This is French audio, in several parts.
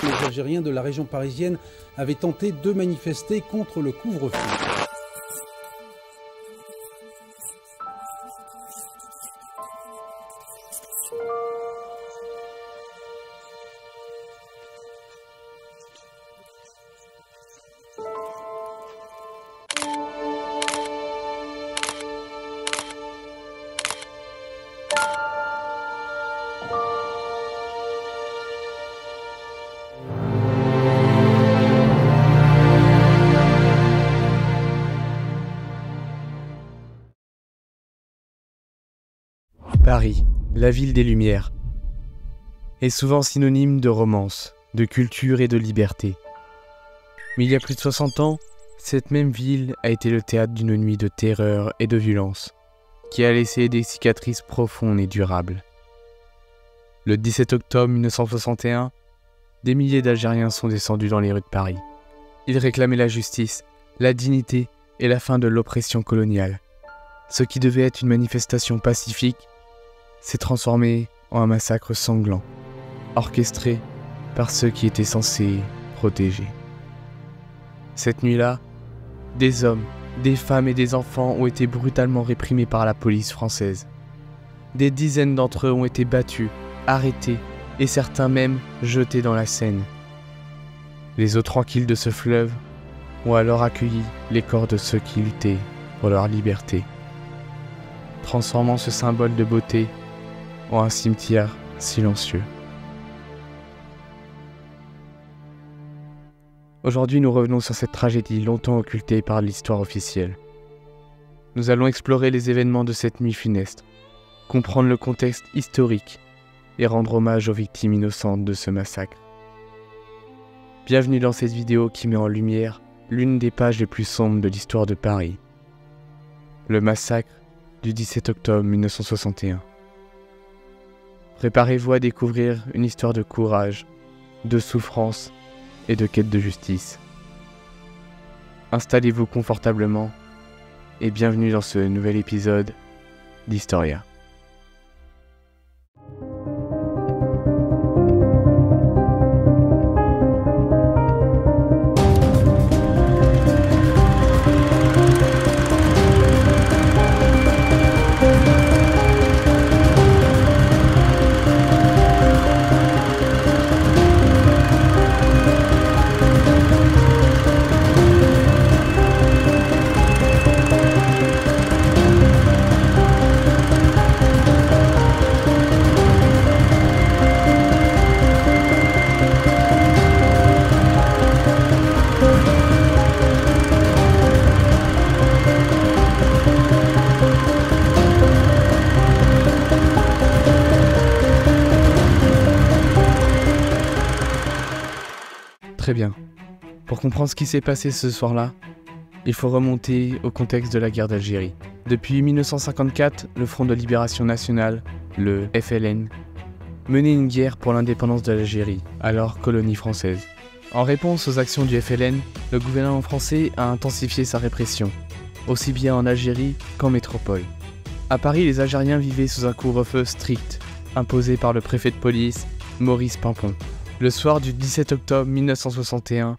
Les Algériens de la région parisienne avaient tenté de manifester contre le couvre-feu. Paris, la ville des Lumières, est souvent synonyme de romance, de culture et de liberté. Mais il y a plus de 60 ans, cette même ville a été le théâtre d'une nuit de terreur et de violence, qui a laissé des cicatrices profondes et durables. Le 17 octobre 1961, des milliers d'Algériens sont descendus dans les rues de Paris. Ils réclamaient la justice, la dignité et la fin de l'oppression coloniale. Ce qui devait être une manifestation pacifique s'est transformé en un massacre sanglant, orchestré par ceux qui étaient censés protéger. Cette nuit-là, des hommes, des femmes et des enfants ont été brutalement réprimés par la police française. Des dizaines d'entre eux ont été battus, arrêtés et certains même jetés dans la Seine. Les eaux tranquilles de ce fleuve ont alors accueilli les corps de ceux qui luttaient pour leur liberté, transformant ce symbole de beauté en un cimetière silencieux. Aujourd'hui, nous revenons sur cette tragédie longtemps occultée par l'histoire officielle. Nous allons explorer les événements de cette nuit funeste, comprendre le contexte historique et rendre hommage aux victimes innocentes de ce massacre. Bienvenue dans cette vidéo qui met en lumière l'une des pages les plus sombres de l'histoire de Paris, le massacre du 17 octobre 1961. Préparez-vous à découvrir une histoire de courage, de souffrance et de quête de justice. Installez-vous confortablement et bienvenue dans ce nouvel épisode d'Historia. Très bien. Pour comprendre ce qui s'est passé ce soir-là, il faut remonter au contexte de la guerre d'Algérie. Depuis 1954, le Front de Libération Nationale, le FLN, menait une guerre pour l'indépendance de l'Algérie, alors colonie française. En réponse aux actions du FLN, le gouvernement français a intensifié sa répression, aussi bien en Algérie qu'en métropole. À Paris, les Algériens vivaient sous un couvre-feu strict, imposé par le préfet de police, Maurice Papon. Le soir du 17 octobre 1961,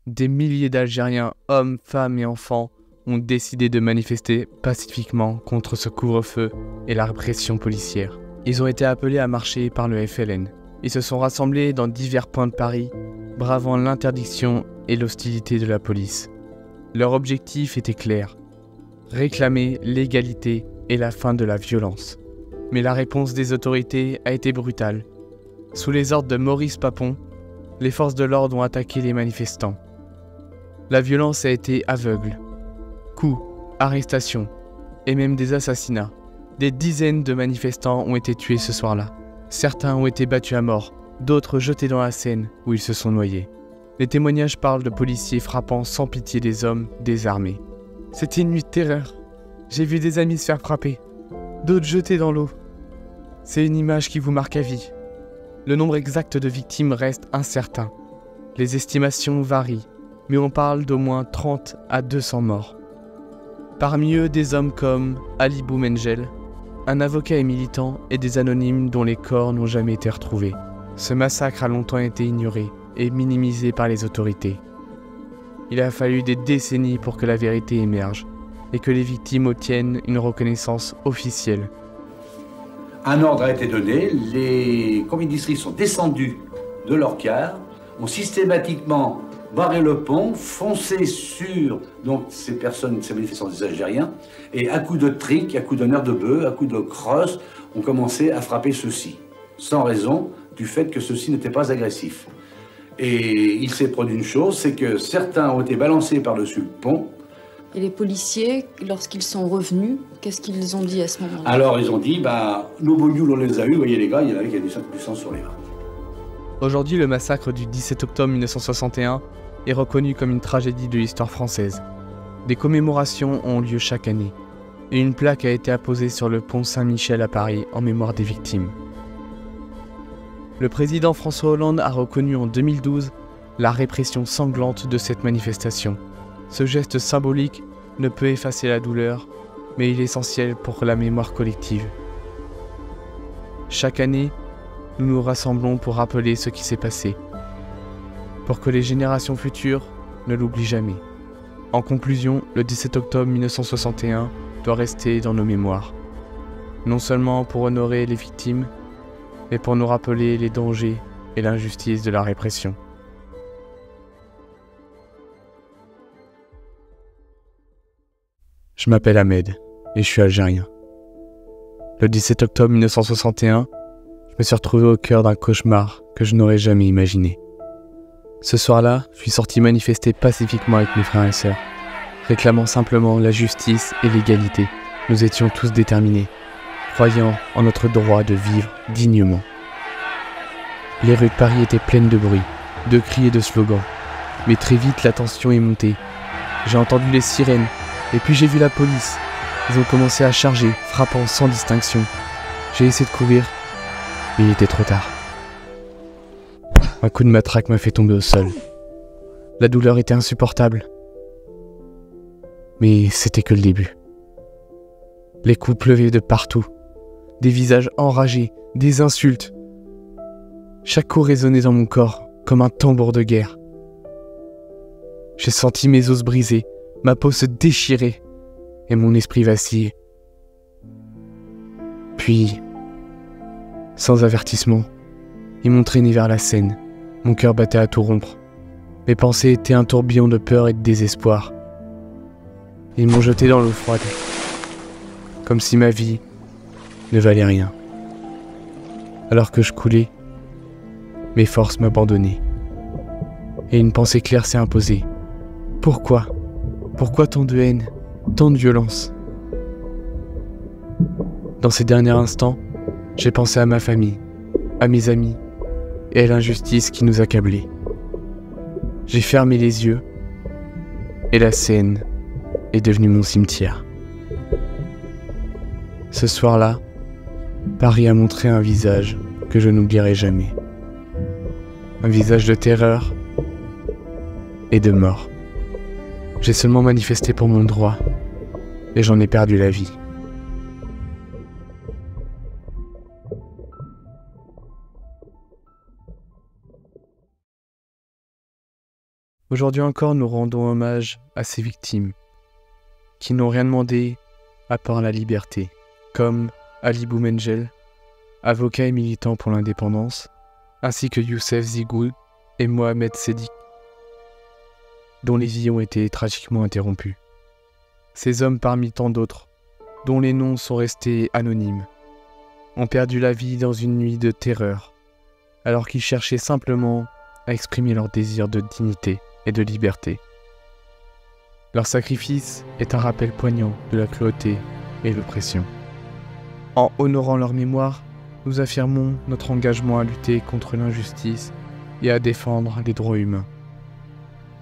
des milliers d'Algériens, hommes, femmes et enfants, ont décidé de manifester pacifiquement contre ce couvre-feu et la répression policière. Ils ont été appelés à marcher par le FLN. Ils se sont rassemblés dans divers points de Paris, bravant l'interdiction et l'hostilité de la police. Leur objectif était clair, réclamer l'égalité et la fin de la violence. Mais la réponse des autorités a été brutale. Sous les ordres de Maurice Papon, les forces de l'ordre ont attaqué les manifestants. La violence a été aveugle. Coups, arrestations et même des assassinats. Des dizaines de manifestants ont été tués ce soir-là. Certains ont été battus à mort, d'autres jetés dans la Seine où ils se sont noyés. Les témoignages parlent de policiers frappant sans pitié des hommes désarmés. C'était une nuit de terreur. J'ai vu des amis se faire frapper, d'autres jetés dans l'eau. C'est une image qui vous marque à vie. Le nombre exact de victimes reste incertain. Les estimations varient, mais on parle d'au moins 30 à 200 morts. Parmi eux, des hommes comme Ali Boumengel, un avocat et militant, et des anonymes dont les corps n'ont jamais été retrouvés. Ce massacre a longtemps été ignoré, et minimisée par les autorités. Il a fallu des décennies pour que la vérité émerge et que les victimes obtiennent une reconnaissance officielle. Un ordre a été donné, les combis de district sont descendus de leur car, ont systématiquement barré le pont, foncé sur donc, ces personnes, ces manifestants des Algériens, et à coups de trick, à coups de nerfs de bœuf, à coups de crosse, ont commencé à frapper ceux-ci, sans raison du fait que ceux-ci n'étaient pas agressifs. Et il s'est produit une chose, c'est que certains ont été balancés par-dessus le pont. Et les policiers, lorsqu'ils sont revenus, qu'est-ce qu'ils ont dit à ce moment-là? Alors ils ont dit, nos bouillous, on les a eus, vous voyez les gars, il y en avait qui avaient du sang sur les mains. Aujourd'hui, le massacre du 17 octobre 1961 est reconnu comme une tragédie de l'histoire française. Des commémorations ont lieu chaque année, et une plaque a été apposée sur le pont Saint-Michel à Paris en mémoire des victimes. Le président François Hollande a reconnu en 2012 la répression sanglante de cette manifestation. Ce geste symbolique ne peut effacer la douleur, mais il est essentiel pour la mémoire collective. Chaque année, nous nous rassemblons pour rappeler ce qui s'est passé, pour que les générations futures ne l'oublient jamais. En conclusion, le 17 octobre 1961 doit rester dans nos mémoires, non seulement pour honorer les victimes, mais pour nous rappeler les dangers et l'injustice de la répression. Je m'appelle Ahmed et je suis algérien. Le 17 octobre 1961, je me suis retrouvé au cœur d'un cauchemar que je n'aurais jamais imaginé. Ce soir-là, je suis sorti manifester pacifiquement avec mes frères et sœurs, réclamant simplement la justice et l'égalité. Nous étions tous déterminés, croyant en notre droit de vivre dignement. Les rues de Paris étaient pleines de bruit, de cris et de slogans, mais très vite la tension est montée. J'ai entendu les sirènes, et puis j'ai vu la police. Ils ont commencé à charger, frappant sans distinction. J'ai essayé de courir, mais il était trop tard. Un coup de matraque m'a fait tomber au sol. La douleur était insupportable. Mais c'était que le début. Les coups pleuvaient de partout. Des visages enragés, des insultes. Chaque coup résonnait dans mon corps, comme un tambour de guerre. J'ai senti mes os briser, ma peau se déchirer, et mon esprit vaciller. Puis, sans avertissement, ils m'ont traîné vers la Seine. Mon cœur battait à tout rompre. Mes pensées étaient un tourbillon de peur et de désespoir. Ils m'ont jeté dans l'eau froide, comme si ma vie ne valait rien. Alors que je coulais, mes forces m'abandonnaient. Et une pensée claire s'est imposée. Pourquoi? Pourquoi tant de haine, tant de violence? Dans ces derniers instants, j'ai pensé à ma famille, à mes amis et à l'injustice qui nous accablait. J'ai fermé les yeux et la Seine est devenue mon cimetière. Ce soir-là, Paris a montré un visage que je n'oublierai jamais. Un visage de terreur et de mort. J'ai seulement manifesté pour mon droit et j'en ai perdu la vie. Aujourd'hui encore, nous rendons hommage à ces victimes qui n'ont rien demandé à part la liberté, comme Ali Boumengel, avocat et militant pour l'indépendance, ainsi que Youssef Zigoul et Mohamed Sédik, dont les vies ont été tragiquement interrompues. Ces hommes parmi tant d'autres, dont les noms sont restés anonymes, ont perdu la vie dans une nuit de terreur, alors qu'ils cherchaient simplement à exprimer leur désir de dignité et de liberté. Leur sacrifice est un rappel poignant de la cruauté et l'oppression. En honorant leur mémoire, nous affirmons notre engagement à lutter contre l'injustice et à défendre les droits humains.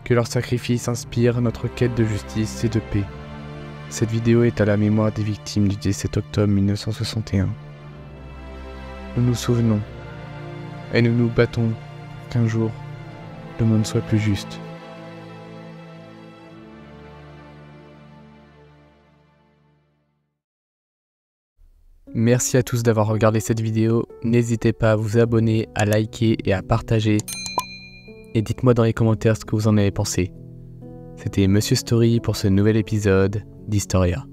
Que leur sacrifice inspire notre quête de justice et de paix. Cette vidéo est à la mémoire des victimes du 17 octobre 1961. Nous nous souvenons et nous nous battons qu'un jour le monde soit plus juste. Merci à tous d'avoir regardé cette vidéo. N'hésitez pas à vous abonner, à liker et à partager. et dites-moi dans les commentaires ce que vous en avez pensé. C'était Monsieur Story pour ce nouvel épisode d'Historia.